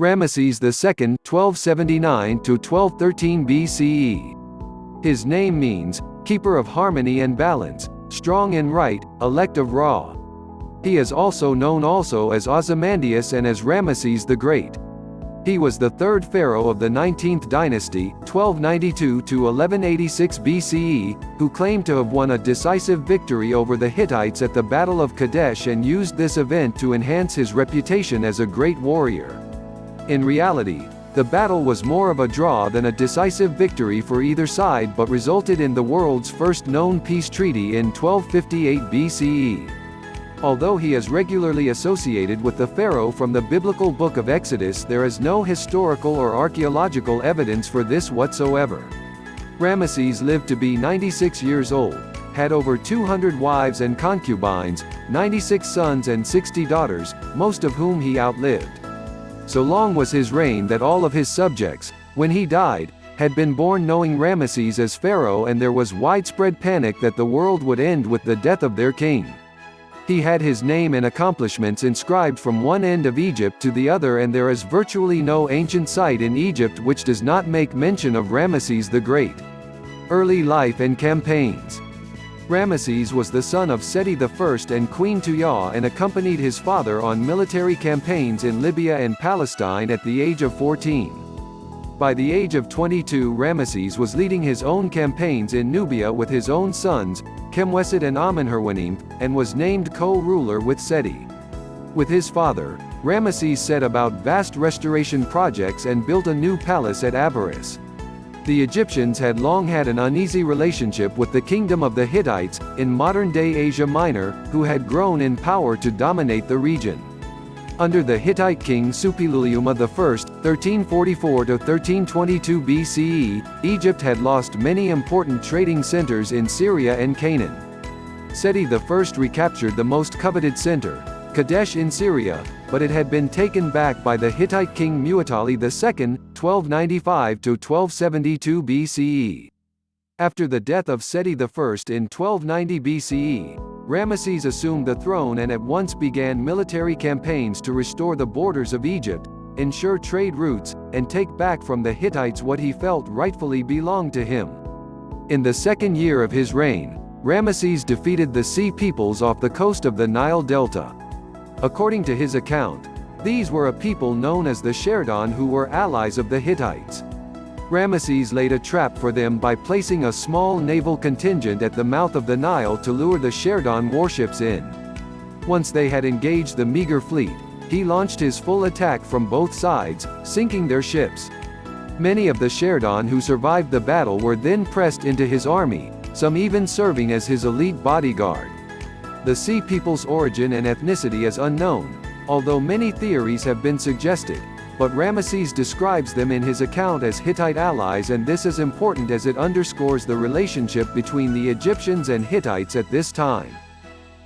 Ramesses II, 1279–1213 BCE. His name means, keeper of harmony and balance, strong in right, elect of Ra. He is also known as Ozymandias and as Ramesses the Great. He was the third pharaoh of the 19th dynasty, 1292–1186 BCE, who claimed to have won a decisive victory over the Hittites at the Battle of Kadesh and used this event to enhance his reputation as a great warrior. In reality, the battle was more of a draw than a decisive victory for either side, but resulted in the world's first known peace treaty in 1258 BCE. Although he is regularly associated with the pharaoh from the biblical book of Exodus, there is no historical or archaeological evidence for this whatsoever. Ramesses lived to be 96 years old, had over 200 wives and concubines, 96 sons and 60 daughters, most of whom he outlived. So long was his reign that all of his subjects, when he died, had been born knowing Ramesses as pharaoh, and there was widespread panic that the world would end with the death of their king. He had his name and accomplishments inscribed from one end of Egypt to the other, and there is virtually no ancient site in Egypt which does not make mention of Ramesses the Great. Early life and campaigns. Ramesses was the son of Seti I and Queen Tuyah and accompanied his father on military campaigns in Libya and Palestine at the age of 14. By the age of 22, Ramesses was leading his own campaigns in Nubia with his own sons, Khemweset and Amenhotep, and was named co-ruler with Seti. With his father, Ramesses set about vast restoration projects and built a new palace at Avaris. The Egyptians had long had an uneasy relationship with the kingdom of the Hittites, in modern-day Asia Minor, who had grown in power to dominate the region. Under the Hittite king Suppiluliuma I, 1344–1322 BCE, Egypt had lost many important trading centers in Syria and Canaan. Seti I recaptured the most coveted center, Kadesh in Syria, but it had been taken back by the Hittite king Muwatalli II, 1295–1272 BCE. After the death of Seti I in 1290 BCE, Ramesses assumed the throne and at once began military campaigns to restore the borders of Egypt, ensure trade routes, and take back from the Hittites what he felt rightfully belonged to him. In the second year of his reign, Ramesses defeated the Sea peoples off the coast of the Nile Delta. According to his account, these were a people known as the Sherdon who were allies of the Hittites. Ramesses laid a trap for them by placing a small naval contingent at the mouth of the Nile to lure the Sherdon warships in. Once they had engaged the meager fleet, he launched his full attack from both sides, sinking their ships. Many of the Sherdon who survived the battle were then pressed into his army, some even serving as his elite bodyguard. The Sea people's origin and ethnicity is unknown, although many theories have been suggested, but Ramesses describes them in his account as Hittite allies, and this is important as it underscores the relationship between the Egyptians and Hittites at this time.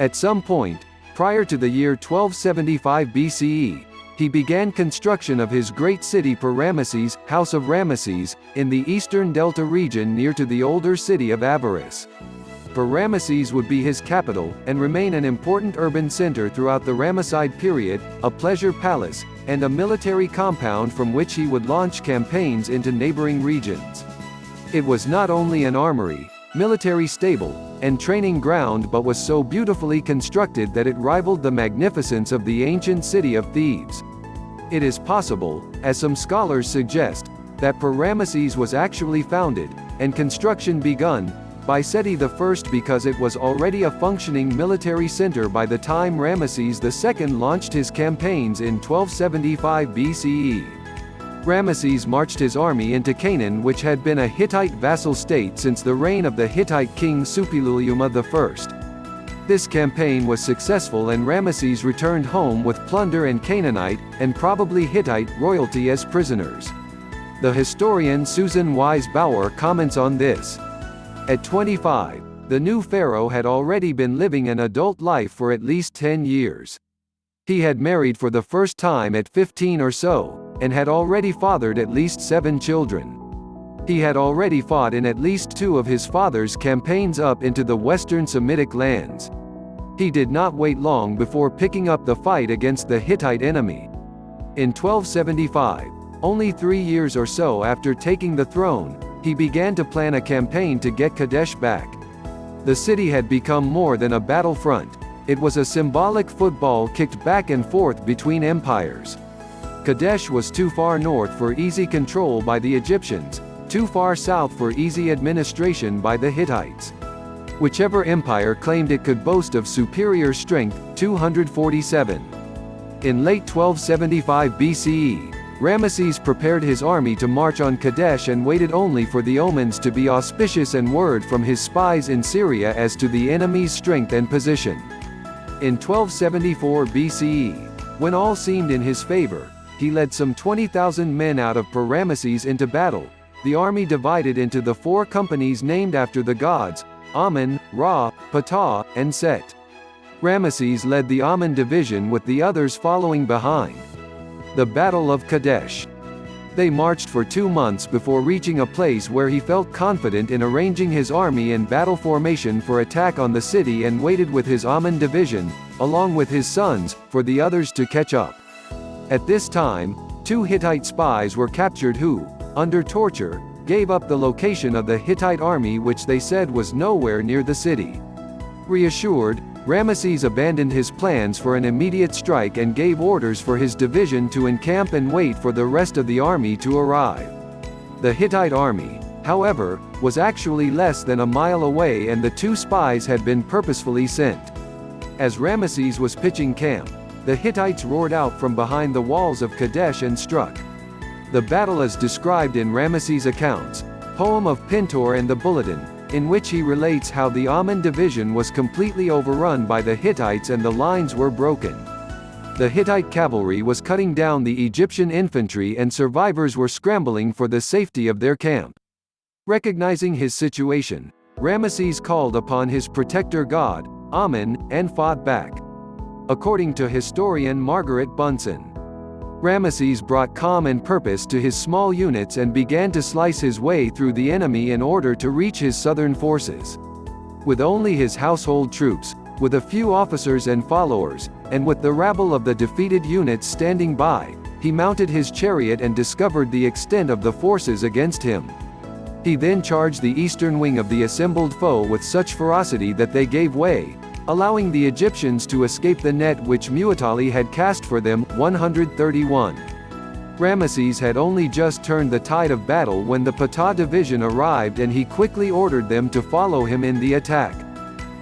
At some point, prior to the year 1275 BCE, he began construction of his great city Per-Ramesses, House of Ramesses, in the eastern Delta region near to the older city of Avaris. Per-Ramesses would be his capital, and remain an important urban center throughout the Ramesside period, a pleasure palace, and a military compound from which he would launch campaigns into neighboring regions. It was not only an armory, military stable, and training ground, but was so beautifully constructed that it rivaled the magnificence of the ancient city of Thebes. It is possible, as some scholars suggest, that Per-Ramesses was actually founded, and construction begun, by Seti I because it was already a functioning military center by the time Ramesses II launched his campaigns in 1275 BCE. Ramesses marched his army into Canaan, which had been a Hittite vassal state since the reign of the Hittite king Suppiluliuma I. This campaign was successful and Ramesses returned home with plunder and Canaanite, and probably Hittite, royalty as prisoners. The historian Susan Wise Bauer comments on this. At 25, the new pharaoh had already been living an adult life for at least 10 years. He had married for the first time at 15 or so, and had already fathered at least 7 children. He had already fought in at least 2 of his father's campaigns up into the western Semitic lands. He did not wait long before picking up the fight against the Hittite enemy. In 1275, only 3 years or so after taking the throne, he began to plan a campaign to get Kadesh back. The city had become more than a battlefront. It was a symbolic football kicked back and forth between empires. Kadesh was too far north for easy control by the Egyptians, too far south for easy administration by the Hittites. Whichever empire claimed it could boast of superior strength. 247. In late 1275 BCE, Ramesses prepared his army to march on Kadesh and waited only for the omens to be auspicious and word from his spies in Syria as to the enemy's strength and position. In 1274 BCE, when all seemed in his favor, he led some 20,000 men out of Ramesses into battle. The army divided into the 4 companies named after the gods, Amun, Ra, Ptah, and Set. Ramesses led the Amun division with the others following behind. The Battle of Kadesh. They marched for 2 months before reaching a place where he felt confident in arranging his army in battle formation for attack on the city and waited with his Amun division, along with his sons, for the others to catch up. At this time, 2 Hittite spies were captured who, under torture, gave up the location of the Hittite army which they said was nowhere near the city. Reassured, Ramesses abandoned his plans for an immediate strike and gave orders for his division to encamp and wait for the rest of the army to arrive. The Hittite army, however, was actually less than a mile away and the 2 spies had been purposefully sent. As Ramesses was pitching camp, the Hittites roared out from behind the walls of Kadesh and struck. The battle is described in Ramesses' accounts, Poem of Pintor and the Bulletin, in which he relates how the Amun division was completely overrun by the Hittites and the lines were broken. The Hittite cavalry was cutting down the Egyptian infantry and survivors were scrambling for the safety of their camp. Recognizing his situation, Ramesses called upon his protector god, Amun, and fought back. According to historian Margaret Bunsen, Ramesses brought calm and purpose to his small units and began to slice his way through the enemy in order to reach his southern forces. With only his household troops, with a few officers and followers, and with the rabble of the defeated units standing by, he mounted his chariot and discovered the extent of the forces against him. He then charged the eastern wing of the assembled foe with such ferocity that they gave way, allowing the Egyptians to escape the net which Mu'tali had cast for them. 131. Ramesses had only just turned the tide of battle when the Ptah division arrived and he quickly ordered them to follow him in the attack.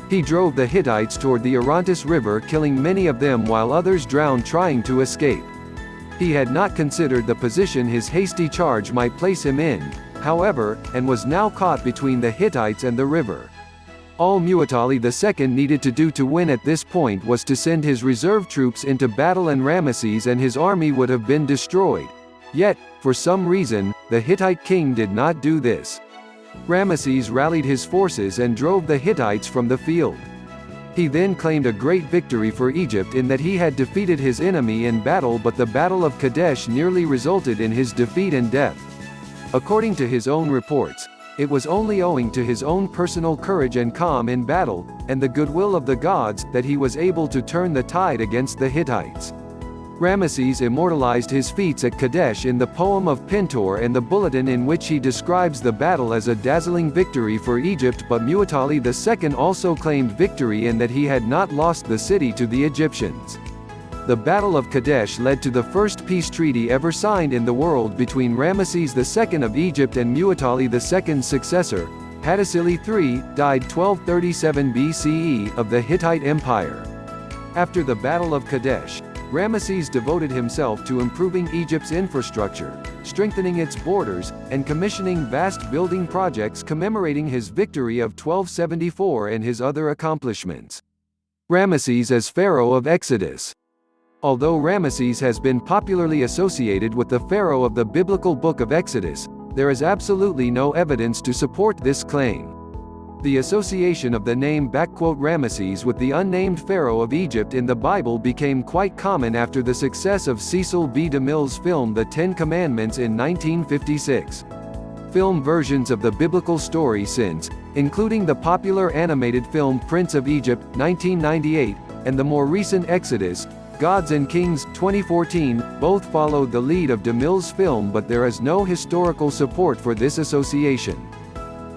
He drove the Hittites toward the Orontes River, killing many of them while others drowned trying to escape. He had not considered the position his hasty charge might place him in, however, and was now caught between the Hittites and the river. All Mu'tali II needed to do to win at this point was to send his reserve troops into battle and Ramesses and his army would have been destroyed. Yet, for some reason, the Hittite king did not do this. Ramesses rallied his forces and drove the Hittites from the field. He then claimed a great victory for Egypt in that he had defeated his enemy in battle, but the Battle of Kadesh nearly resulted in his defeat and death. According to his own reports, it was only owing to his own personal courage and calm in battle, and the goodwill of the gods, that he was able to turn the tide against the Hittites. Ramesses immortalized his feats at Kadesh in the Poem of Pintor and the Bulletin, in which he describes the battle as a dazzling victory for Egypt, but Mu'tali II also claimed victory in that he had not lost the city to the Egyptians. The Battle of Kadesh led to the first peace treaty ever signed in the world between Ramesses II of Egypt and Mu'tali II's successor, Hattusili III, died 1237 BCE, of the Hittite Empire. After the Battle of Kadesh, Ramesses devoted himself to improving Egypt's infrastructure, strengthening its borders, and commissioning vast building projects commemorating his victory of 1274 and his other accomplishments. Ramesses as Pharaoh of Exodus. Although Ramesses has been popularly associated with the pharaoh of the biblical book of Exodus, there is absolutely no evidence to support this claim. The association of the name Ramesses with the unnamed pharaoh of Egypt in the Bible became quite common after the success of Cecil B. DeMille's film The Ten Commandments in 1956. Film versions of the biblical story since, including the popular animated film Prince of Egypt, 1998, and the more recent Exodus, Gods and Kings, 2014, both followed the lead of DeMille's film, but there is no historical support for this association.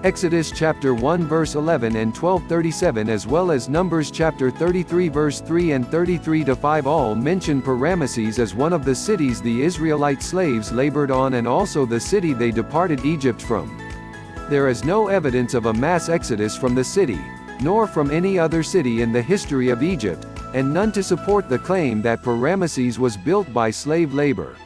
Exodus chapter 1 verse 11 and 12:37 as well as Numbers chapter 33 verse 3 and 33-5 all mention Ramesses as one of the cities the Israelite slaves labored on and also the city they departed Egypt from. There is no evidence of a mass exodus from the city, nor from any other city in the history of Egypt, and none to support the claim that Ramesses was built by slave labor.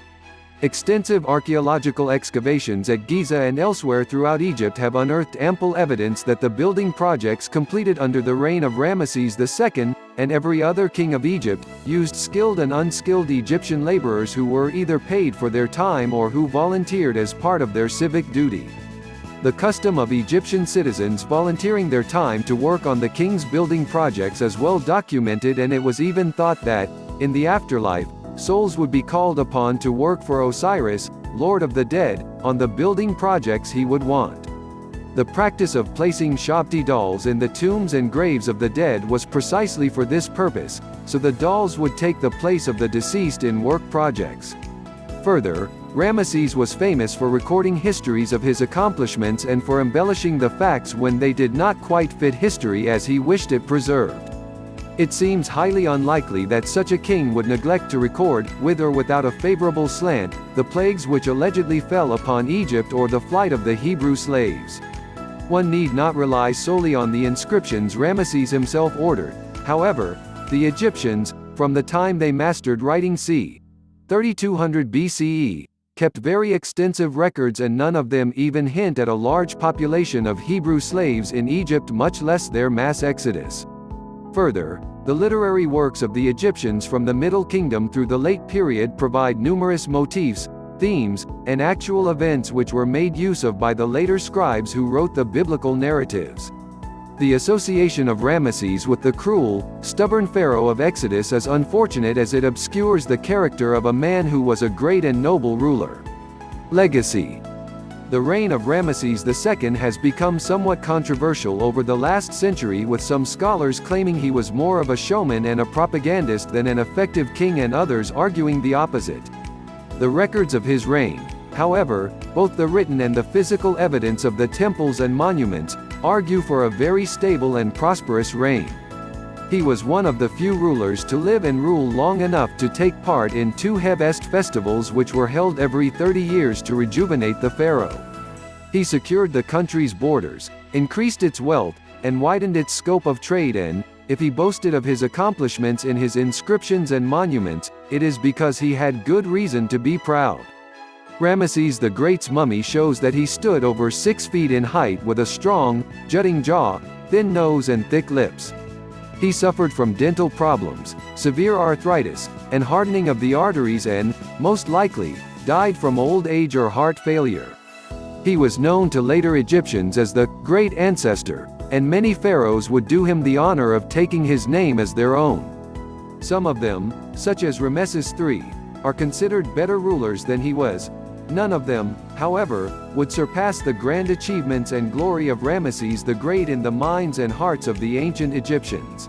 Extensive archaeological excavations at Giza and elsewhere throughout Egypt have unearthed ample evidence that the building projects completed under the reign of Ramesses II, and every other king of Egypt, used skilled and unskilled Egyptian laborers who were either paid for their time or who volunteered as part of their civic duty. The custom of Egyptian citizens volunteering their time to work on the king's building projects is well documented, and it was even thought that, in the afterlife, souls would be called upon to work for Osiris, Lord of the Dead, on the building projects he would want. The practice of placing Shabti dolls in the tombs and graves of the dead was precisely for this purpose, so the dolls would take the place of the deceased in work projects. Further, Ramesses was famous for recording histories of his accomplishments and for embellishing the facts when they did not quite fit history as he wished it preserved. It seems highly unlikely that such a king would neglect to record, with or without a favorable slant, the plagues which allegedly fell upon Egypt or the flight of the Hebrew slaves. One need not rely solely on the inscriptions Ramesses himself ordered. However, the Egyptians, from the time they mastered writing c. 3200 BCE, kept very extensive records, and none of them even hint at a large population of Hebrew slaves in Egypt, much less their mass exodus. Further, the literary works of the Egyptians from the Middle Kingdom through the late period provide numerous motifs, themes, and actual events which were made use of by the later scribes who wrote the biblical narratives. The association of Ramesses with the cruel, stubborn pharaoh of Exodus is unfortunate as it obscures the character of a man who was a great and noble ruler. Legacy. The reign of Ramesses II has become somewhat controversial over the last century, with some scholars claiming he was more of a showman and a propagandist than an effective king, and others arguing the opposite. The records of his reign, however, both the written and the physical evidence of the temples and monuments, argue for a very stable and prosperous reign. He was one of the few rulers to live and rule long enough to take part in two Heb-est festivals which were held every 30 years to rejuvenate the pharaoh. He secured the country's borders, increased its wealth, and widened its scope of trade, and, if he boasted of his accomplishments in his inscriptions and monuments, it is because he had good reason to be proud. Ramesses the Great's mummy shows that he stood over 6 feet in height with a strong, jutting jaw, thin nose and thick lips. He suffered from dental problems, severe arthritis, and hardening of the arteries, and, most likely, died from old age or heart failure. He was known to later Egyptians as the Great Ancestor, and many pharaohs would do him the honor of taking his name as their own. Some of them, such as Ramesses III, are considered better rulers than he was. None of them, however, would surpass the grand achievements and glory of Ramesses the Great in the minds and hearts of the ancient Egyptians.